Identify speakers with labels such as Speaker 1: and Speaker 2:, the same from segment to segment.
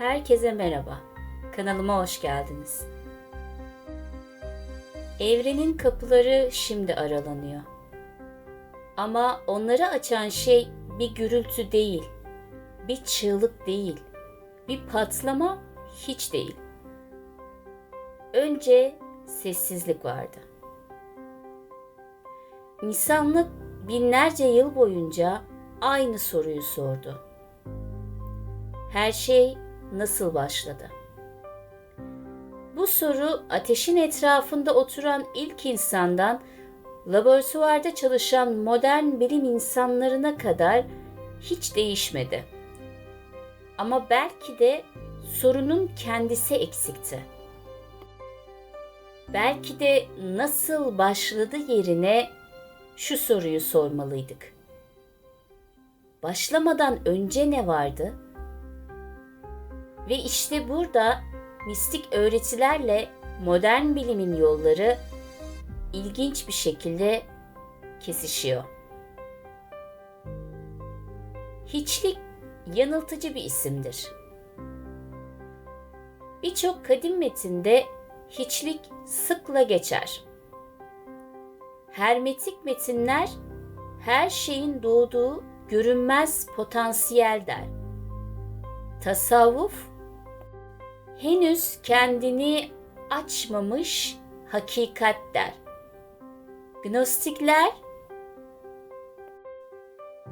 Speaker 1: Herkese merhaba. Kanalıma hoş geldiniz. Evrenin kapıları şimdi aralanıyor. Ama onları açan şey bir gürültü değil, bir çığlık değil, bir patlama hiç değil. Önce sessizlik vardı. İnsanlık binlerce yıl boyunca aynı soruyu sordu. Her şey nasıl başladı? Bu soru ateşin etrafında oturan ilk insandan laboratuvarda çalışan modern bilim insanlarına kadar hiç değişmedi. Ama belki de sorunun kendisi eksikti. Belki de nasıl başladı yerine şu soruyu sormalıydık. Başlamadan önce ne vardı? Ve işte burada mistik öğretilerle modern bilimin yolları ilginç bir şekilde kesişiyor. Hiçlik yanıltıcı bir isimdir. Birçok kadim metinde hiçlik sıkla geçer. Hermetik metinler her şeyin doğduğu görünmez potansiyel der. Tasavvuf henüz kendini açmamış hakikat der. Gnostikler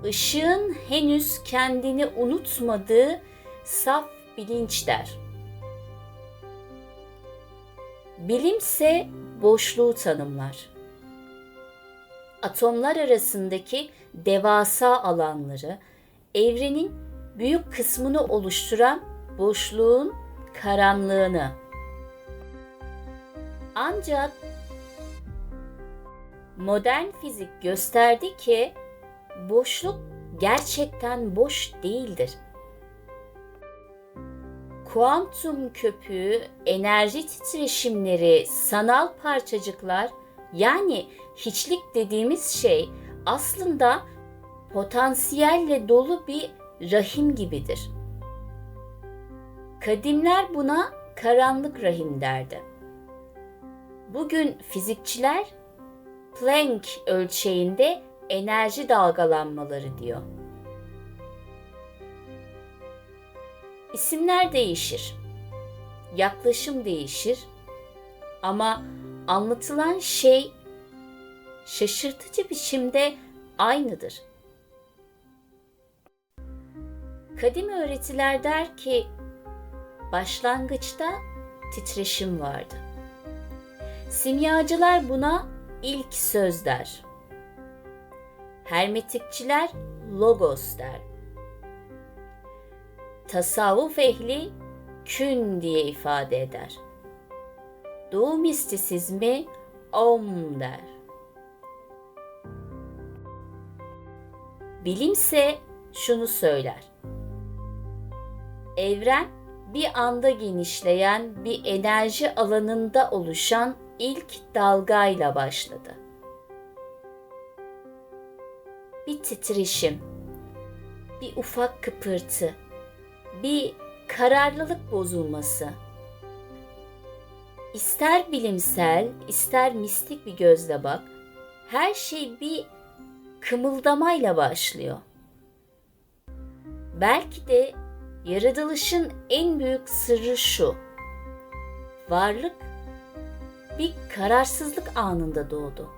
Speaker 1: ışığın henüz kendini unutmadığı saf bilinç der. Bilimse boşluğu tanımlar. Atomlar arasındaki devasa alanları, evrenin büyük kısmını oluşturan boşluğun karanlığını. Ancak modern fizik gösterdi ki boşluk gerçekten boş değildir. Kuantum köpüğü, enerji titreşimleri, sanal parçacıklar yani hiçlik dediğimiz şey aslında potansiyelle dolu bir rahim gibidir. Kadimler buna karanlık rahim derdi. Bugün fizikçiler Planck ölçeğinde enerji dalgalanmaları diyor. İsimler değişir, yaklaşım değişir ama anlatılan şey şaşırtıcı biçimde aynıdır. Kadim öğretiler der ki başlangıçta titreşim vardı. Simyacılar buna ilk söz der. Hermetikçiler logos der. Tasavvuf ehli kün diye ifade eder. Doğu mistisizmi om der. Bilimse şunu söyler. Evren bir anda genişleyen bir enerji alanında oluşan ilk dalgayla başladı. Bir titreşim, bir ufak kıpırtı, bir kararlılık bozulması. İster bilimsel, ister mistik bir gözle bak, her şey bir kımıldamayla başlıyor. Belki de yaratılışın en büyük sırrı şu. Varlık bir kararsızlık anında doğdu.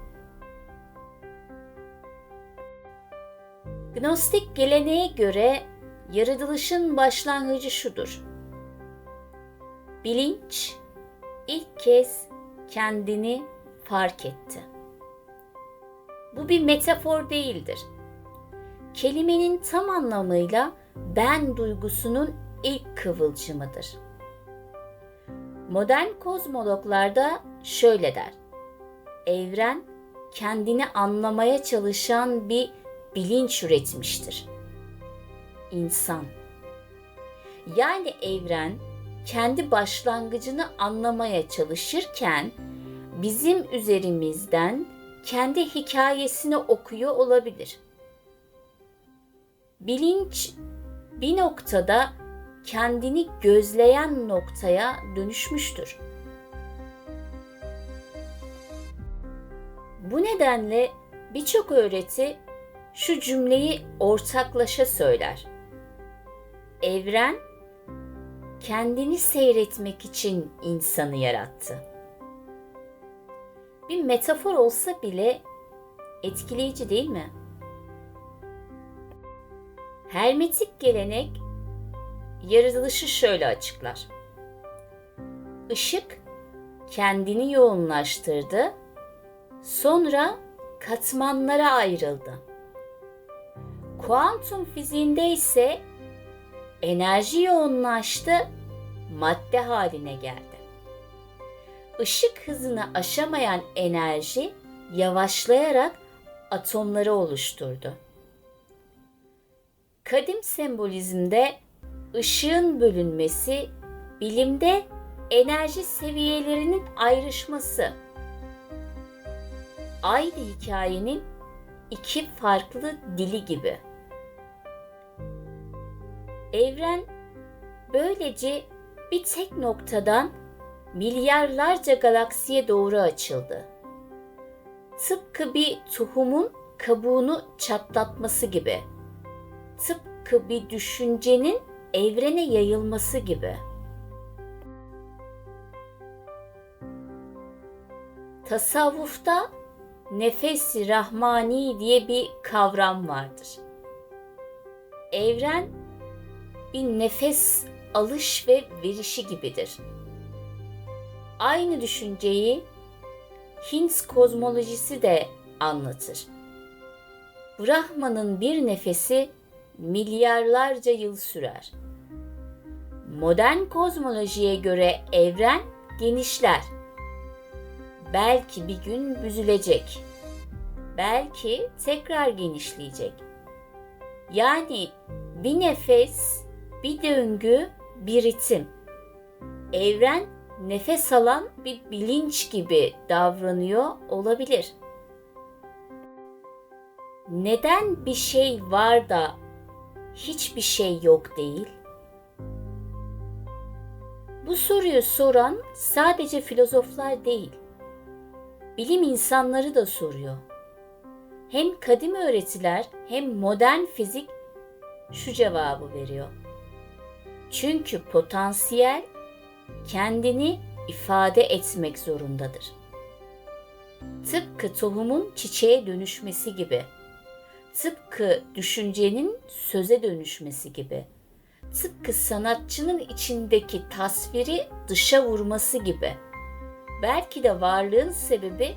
Speaker 1: Gnostik geleneğe göre yaratılışın başlangıcı şudur. Bilinç ilk kez kendini fark etti. Bu bir metafor değildir. Kelimenin tam anlamıyla ben duygusunun ilk kıvılcımıdır. Modern kozmologlar da şöyle der. Evren kendini anlamaya çalışan bir bilinç üretmiştir. İnsan. Yani evren kendi başlangıcını anlamaya çalışırken bizim üzerimizden kendi hikayesini okuyor olabilir. Bilinç bir noktada kendini gözleyen noktaya dönüşmüştür. Bu nedenle birçok öğreti şu cümleyi ortaklaşa söyler. Evren kendini seyretmek için insanı yarattı. Bir metafor olsa bile etkileyici değil mi? Hermetik gelenek yaratılışı şöyle açıklar. Işık kendini yoğunlaştırdı, sonra katmanlara ayrıldı. Kuantum fiziğinde ise enerji yoğunlaştı, madde haline geldi. Işık hızını aşamayan enerji yavaşlayarak atomları oluşturdu. Kadim sembolizmde ışığın bölünmesi, bilimde enerji seviyelerinin ayrışması. Aynı hikayenin iki farklı dili gibi. Evren böylece bir tek noktadan milyarlarca galaksiye doğru açıldı. Tıpkı bir tohumun kabuğunu çatlatması gibi. Tıpkı bir düşüncenin evrene yayılması gibi. Tasavvufta nefes-i rahmani diye bir kavram vardır. Evren bir nefes alış ve verişi gibidir. Aynı düşünceyi Hint kozmolojisi de anlatır. Brahman'ın bir nefesi milyarlarca yıl sürer. Modern kozmolojiye göre evren genişler. Belki bir gün büzülecek. Belki tekrar genişleyecek. Yani bir nefes, bir döngü, bir ritim. Evren nefes alan bir bilinç gibi davranıyor olabilir. Neden bir şey var da hiçbir şey yok değil? Bu soruyu soran sadece filozoflar değil, bilim insanları da soruyor. Hem kadim öğretiler hem modern fizik şu cevabı veriyor. Çünkü potansiyel kendini ifade etmek zorundadır. Tıpkı tohumun çiçeğe dönüşmesi gibi, tıpkı düşüncenin söze dönüşmesi gibi, tıpkı sanatçının içindeki tasviri dışa vurması gibi. Belki de varlığın sebebi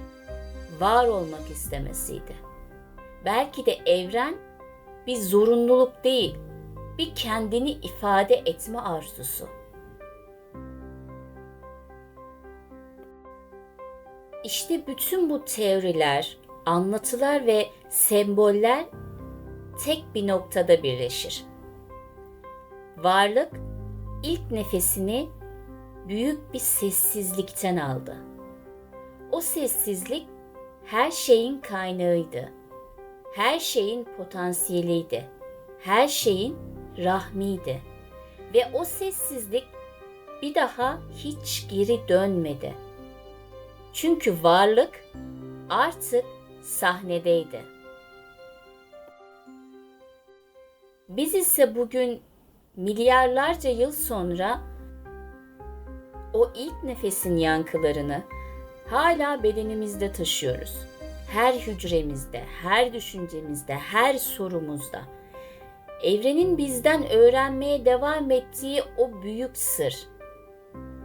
Speaker 1: var olmak istemesiydi. Belki de evren bir zorunluluk değil, bir kendini ifade etme arzusu. İşte bütün bu teoriler, anlatılar ve semboller tek bir noktada birleşir. Varlık ilk nefesini büyük bir sessizlikten aldı. O sessizlik her şeyin kaynağıydı. Her şeyin potansiyeliydi. Her şeyin rahmiydi. Ve o sessizlik bir daha hiç geri dönmedi. Çünkü varlık artık sahnedeydi. Biz ise bugün milyarlarca yıl sonra o ilk nefesin yankılarını hala bedenimizde taşıyoruz. Her hücremizde, her düşüncemizde, her sorumuzda. Evrenin bizden öğrenmeye devam ettiği o büyük sır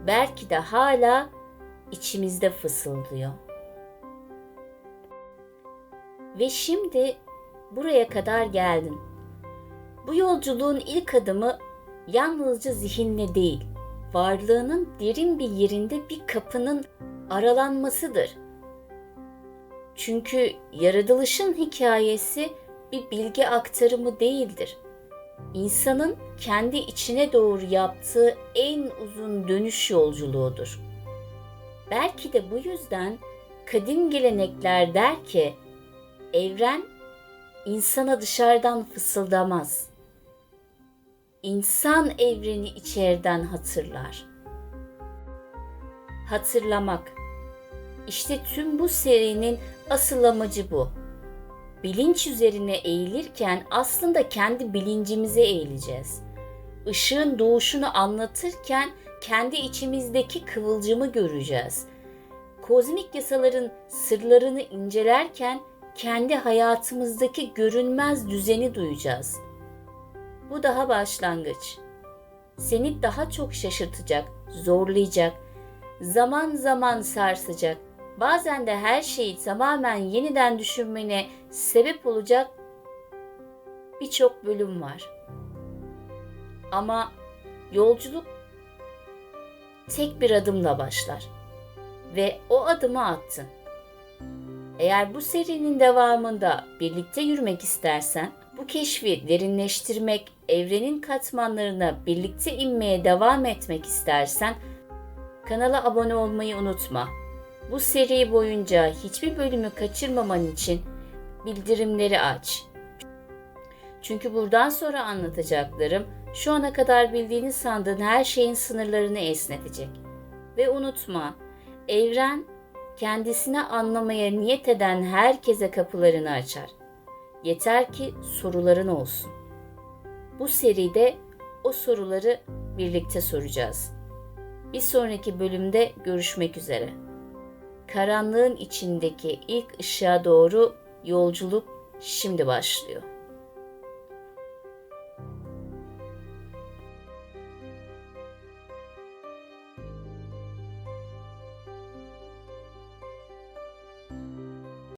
Speaker 1: belki de hala içimizde fısıldıyor. Ve şimdi buraya kadar geldin. Bu yolculuğun ilk adımı yalnızca zihinle değil, varlığının derin bir yerinde bir kapının aralanmasıdır. Çünkü yaratılışın hikayesi bir bilgi aktarımı değildir. İnsanın kendi içine doğru yaptığı en uzun dönüş yolculuğudur. Belki de bu yüzden kadim gelenekler der ki, evren insana dışarıdan fısıldamaz. İnsan evreni içeriden hatırlar. Hatırlamak. İşte tüm bu serinin asıl amacı bu. Bilinç üzerine eğilirken aslında kendi bilincimize eğileceğiz. Işığın doğuşunu anlatırken kendi içimizdeki kıvılcımı göreceğiz. Kozmik yasaların sırlarını incelerken kendi hayatımızdaki görünmez düzeni duyacağız. Bu daha başlangıç. Seni daha çok şaşırtacak, zorlayacak, zaman zaman sarsacak, bazen de her şeyi tamamen yeniden düşünmene sebep olacak birçok bölüm var. Ama yolculuk tek bir adımla başlar ve o adımı attın. Eğer bu serinin devamında birlikte yürümek istersen, bu keşfi derinleştirmek, evrenin katmanlarına birlikte inmeye devam etmek istersen, kanala abone olmayı unutma. Bu seri boyunca hiçbir bölümü kaçırmaman için bildirimleri aç. Çünkü buradan sonra anlatacaklarım şu ana kadar bildiğini sandığın her şeyin sınırlarını esnetecek. Ve unutma, evren kendisini anlamaya niyet eden herkese kapılarını açar. Yeter ki soruların olsun. Bu seride o soruları birlikte soracağız. Bir sonraki bölümde görüşmek üzere. Karanlığın içindeki ilk ışığa doğru yolculuk şimdi başlıyor.